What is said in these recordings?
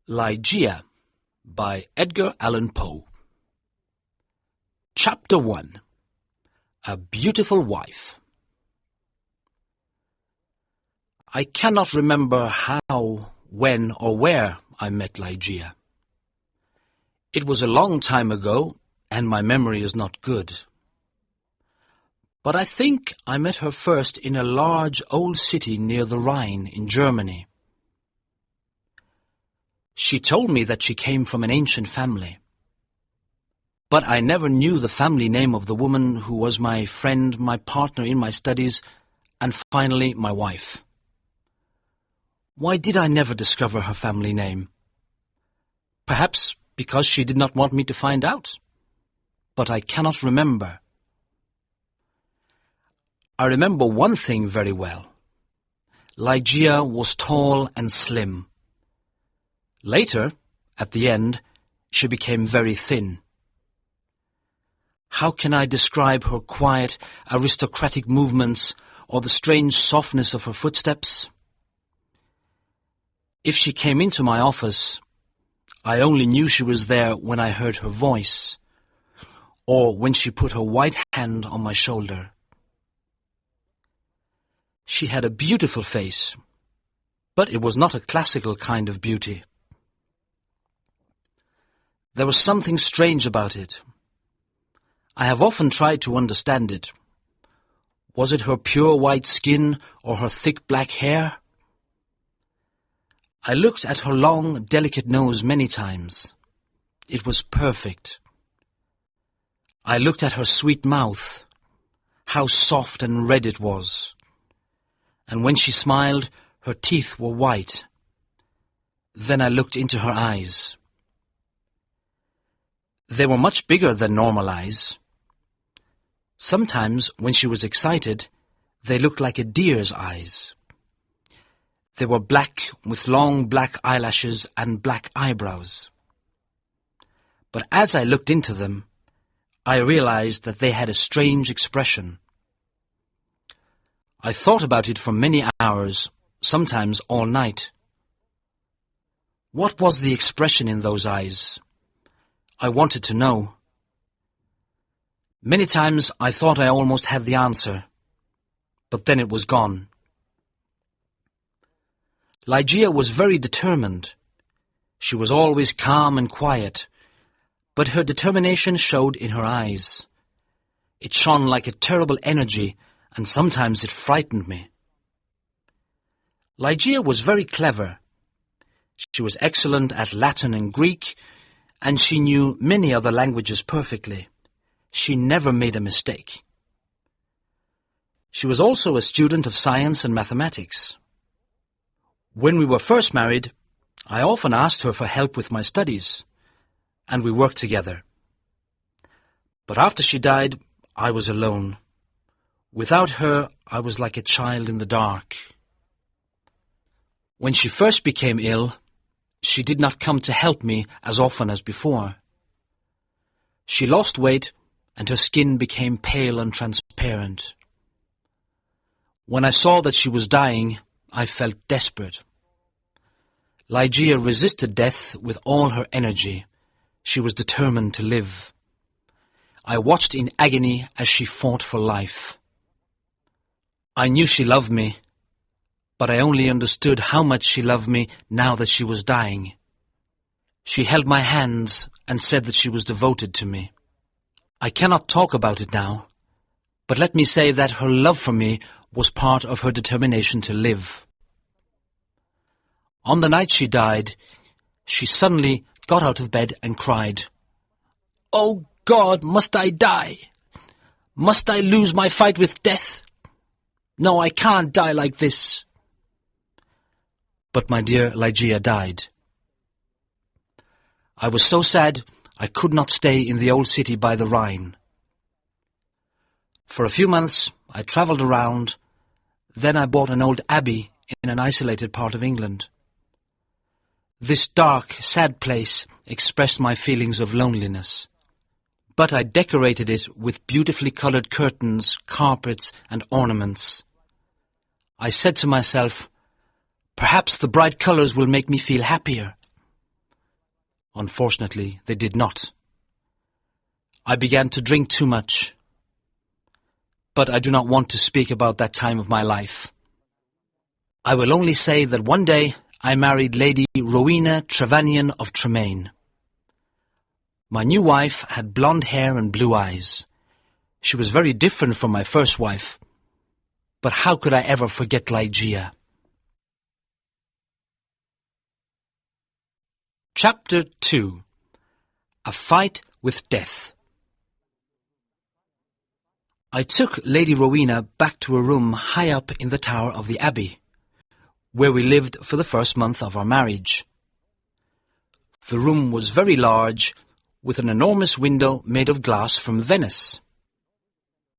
Ligeia by Edgar Allan Poe. Chapter 1. A Beautiful Wife. I cannot remember how, when, or where I met Ligeia. It was a long time ago, and my memory is not good. But I think I met her first in a large old city near the Rhine in Germany. She told me that she came from an ancient family. But I never knew the family name of the woman who was my friend, my partner in my studies, and finally my wife. Why did I never discover her family name? Perhaps because she did not want me to find out. But I cannot remember. I remember one thing very well. Ligeia was tall and slim. Later, at the end, she became very thin. How can I describe her quiet, aristocratic movements or the strange softness of her footsteps? If she came into my office, I only knew she was there when I heard her voice, or when she put her white hand on my shoulder. She had a beautiful face, but it was not a classical kind of beauty. There was something strange about it. I have often tried to understand it. Was it her pure white skin or her thick black hair? I looked at her long, delicate nose many times. It was perfect. I looked at her sweet mouth. How soft and red it was. And when she smiled, her teeth were white. Then I looked into her eyes. They were much bigger than normal eyes. Sometimes, when she was excited, they looked like a deer's eyes. They were black with long black eyelashes and black eyebrows. But as I looked into them, I realized that they had a strange expression. I thought about it for many hours, sometimes all night. What was the expression in those eyes? I wanted to know. Many times I thought I almost had the answer, but then it was gone. Ligeia was very determined. She was always calm and quiet, but her determination showed in her eyes. It shone like a terrible energy, and sometimes it frightened me. Ligeia was very clever. She was excellent at Latin and Greek, and she knew many other languages perfectly. She never made a mistake. She was also a student of science and mathematics. When we were first married, I often asked her for help with my studies, and we worked together. But after she died, I was alone. Without her, I was like a child in the dark. When she first became ill, she did not come to help me as often as before. She lost weight, and her skin became pale and transparent. When I saw that she was dying, I felt desperate. Ligeia resisted death with all her energy. She was determined to live. I watched in agony as she fought for life. I knew she loved me, but I only understood how much she loved me now that she was dying. She held my hands and said that she was devoted to me. I cannot talk about it now, but let me say that her love for me was part of her determination to live. On the night she died, she suddenly got out of bed and cried, "Oh God, must I die? Must I lose my fight with death? No, I can't die like this." But my dear Ligeia died. I was so sad I could not stay in the old city by the Rhine. For a few months I travelled around, then I bought an old abbey in an isolated part of England. This dark, sad place expressed my feelings of loneliness, but I decorated it with beautifully coloured curtains, carpets and ornaments. I said to myself, perhaps the bright colours will make me feel happier. Unfortunately, they did not. I began to drink too much. But I do not want to speak about that time of my life. I will only say that one day I married Lady Rowena Trevanion of Tremaine. My new wife had blonde hair and blue eyes. She was very different from my first wife. But how could I ever forget Ligeia? Chapter 2. A Fight with Death. I took Lady Rowena back to a room high up in the tower of the Abbey, where we lived for the first month of our marriage. The room was very large, with an enormous window made of glass from Venice.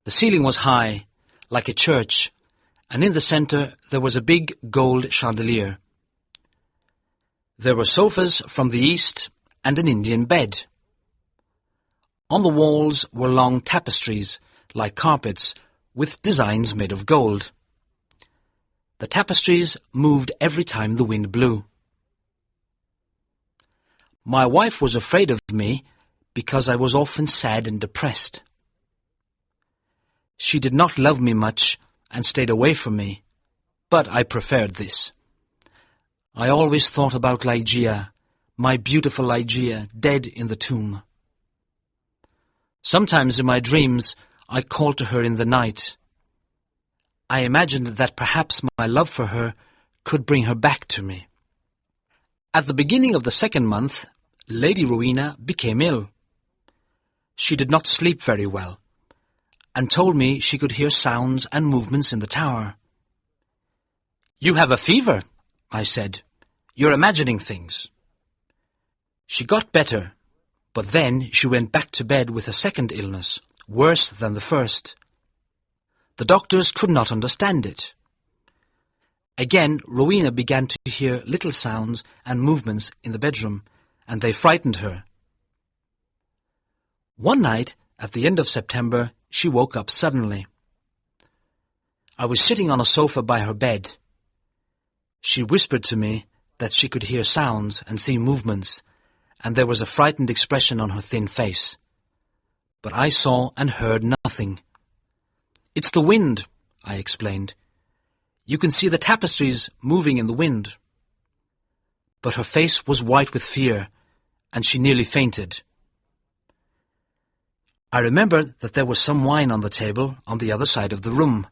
The ceiling was high, like a church, and in the centre there was a big gold chandelier. There were sofas from the east and an Indian bed. On the walls were long tapestries, like carpets, with designs made of gold. The tapestries moved every time the wind blew. My wife was afraid of me because I was often sad and depressed. She did not love me much and stayed away from me, but I preferred this. I always thought about Ligeia, my beautiful Ligeia, dead in the tomb. Sometimes in my dreams I called to her in the night. I imagined that perhaps my love for her could bring her back to me. At the beginning of the second month, Lady Rowena became ill. She did not sleep very well, and told me she could hear sounds and movements in the tower. "You have a fever," I said. "You're imagining things." She got better, but then she went back to bed with a second illness, worse than the first. The doctors could not understand it. Again, Rowena began to hear little sounds and movements in the bedroom, and they frightened her. One night, at the end of September, she woke up suddenly. I was sitting on a sofa by her bed. She whispered to me that she could hear sounds and see movements, and there was a frightened expression on her thin face. But I saw and heard nothing. "It's the wind," I explained. "You can see the tapestries moving in the wind." But her face was white with fear, and she nearly fainted. I remembered that there was some wine on the table on the other side of the room.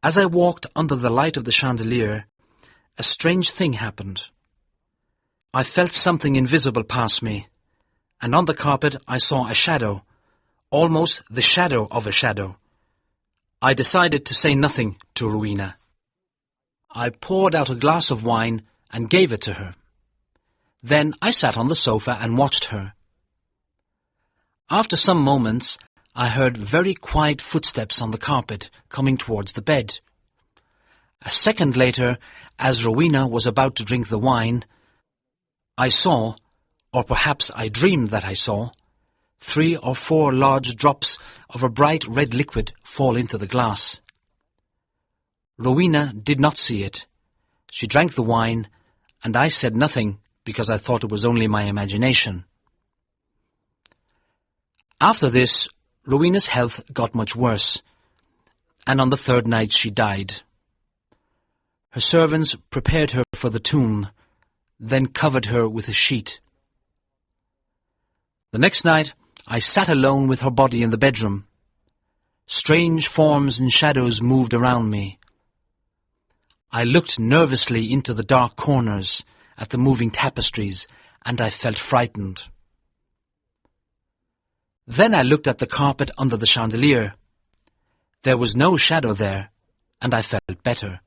As I walked under the light of the chandelier, a strange thing happened. I felt something invisible pass me, and on the carpet I saw a shadow, almost the shadow of a shadow. I decided to say nothing to Rowena. I poured out a glass of wine and gave it to her. Then I sat on the sofa and watched her. After some moments, I heard very quiet footsteps on the carpet coming towards the bed. A second later, as Rowena was about to drink the wine, I saw, or perhaps I dreamed that I saw, 3 or 4 large drops of a bright red liquid fall into the glass. Rowena did not see it. She drank the wine, and I said nothing because I thought it was only my imagination. After this, Rowena's health got much worse, and on the third night she died. Her servants prepared her for the tomb, then covered her with a sheet. The next night, I sat alone with her body in the bedroom. Strange forms and shadows moved around me. I looked nervously into the dark corners at the moving tapestries, and I felt frightened. Then I looked at the carpet under the chandelier. There was no shadow there, and I felt better.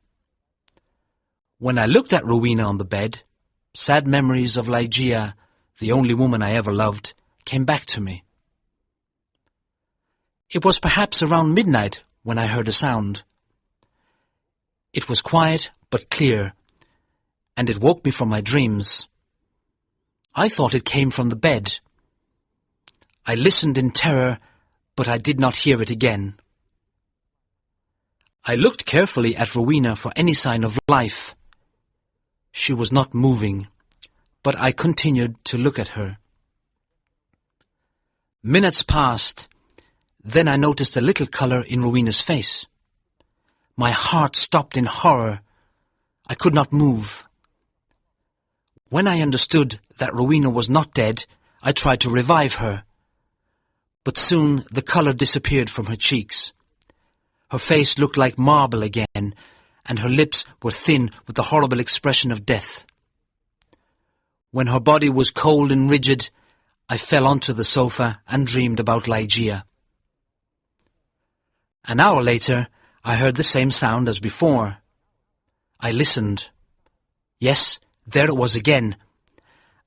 When I looked at Rowena on the bed, sad memories of Ligeia, the only woman I ever loved, came back to me. It was perhaps around midnight when I heard a sound. It was quiet but clear, and it woke me from my dreams. I thought it came from the bed. I listened in terror, but I did not hear it again. I looked carefully at Rowena for any sign of life. She was not moving, but I continued to look at her. Minutes passed. Then I noticed a little colour in Rowena's face. My heart stopped in horror. I could not move. When I understood that Rowena was not dead, I tried to revive her. But soon the colour disappeared from her cheeks. Her face looked like marble again, and her lips were thin with the horrible expression of death. When her body was cold and rigid, I fell onto the sofa and dreamed about Ligeia. An hour later, I heard the same sound as before. I listened. Yes, there it was again,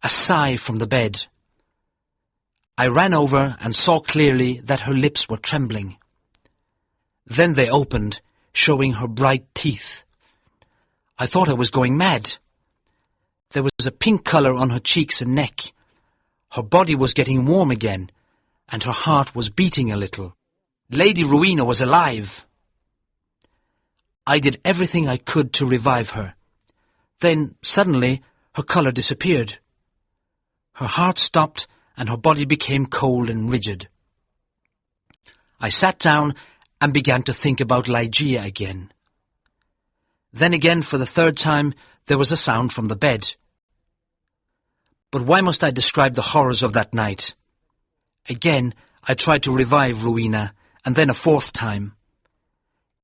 a sigh from the bed. I ran over and saw clearly that her lips were trembling. Then they opened, showing her bright teeth. I thought I was going mad. There was a pink colour on her cheeks and neck. Her body was getting warm again, and her heart was beating a little. Lady Rowena was alive. I did everything I could to revive her. Then, suddenly, her colour disappeared. Her heart stopped, and her body became cold and rigid. I sat down and began to think about Ligeia again. Then again, for the third time, there was a sound from the bed. But why must I describe the horrors of that night? Again, I tried to revive Rowena, and then a fourth time.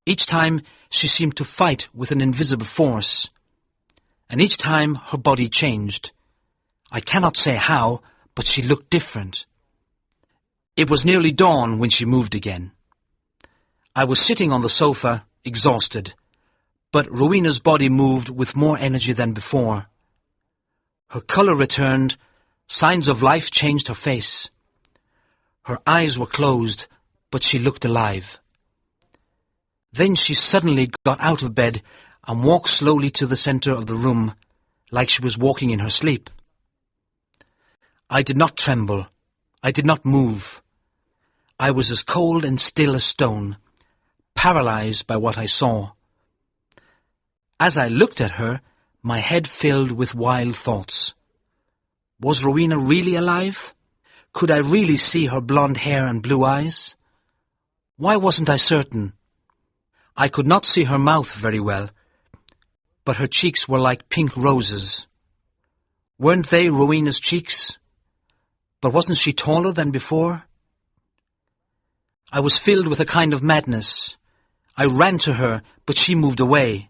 Each time, she seemed to fight with an invisible force. And each time, her body changed. I cannot say how, but she looked different. It was nearly dawn when she moved again. I was sitting on the sofa, exhausted, but Rowena's body moved with more energy than before. Her colour returned, signs of life changed her face. Her eyes were closed, but she looked alive. Then she suddenly got out of bed and walked slowly to the centre of the room, like she was walking in her sleep. I did not tremble. I did not move. I was as cold and still as stone, paralysed by what I saw. As I looked at her, my head filled with wild thoughts. Was Rowena really alive? Could I really see her blonde hair and blue eyes? Why wasn't I certain? I could not see her mouth very well, but her cheeks were like pink roses. Weren't they Rowena's cheeks? But wasn't she taller than before? I was filled with a kind of madness. I ran to her, but she moved away.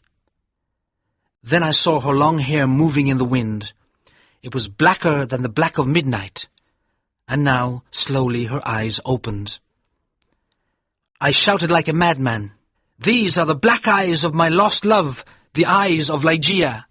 Then I saw her long hair moving in the wind. It was blacker than the black of midnight. And now, slowly, her eyes opened. I shouted like a madman, "These are the black eyes of my lost love, the eyes of Ligeia."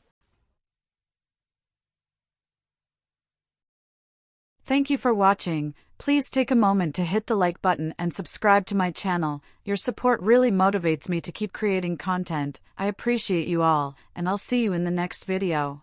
Thank you for watching. Please take a moment to hit the like button and subscribe to my channel. Your support really motivates me to keep creating content. I appreciate you all, and I'll see you in the next video.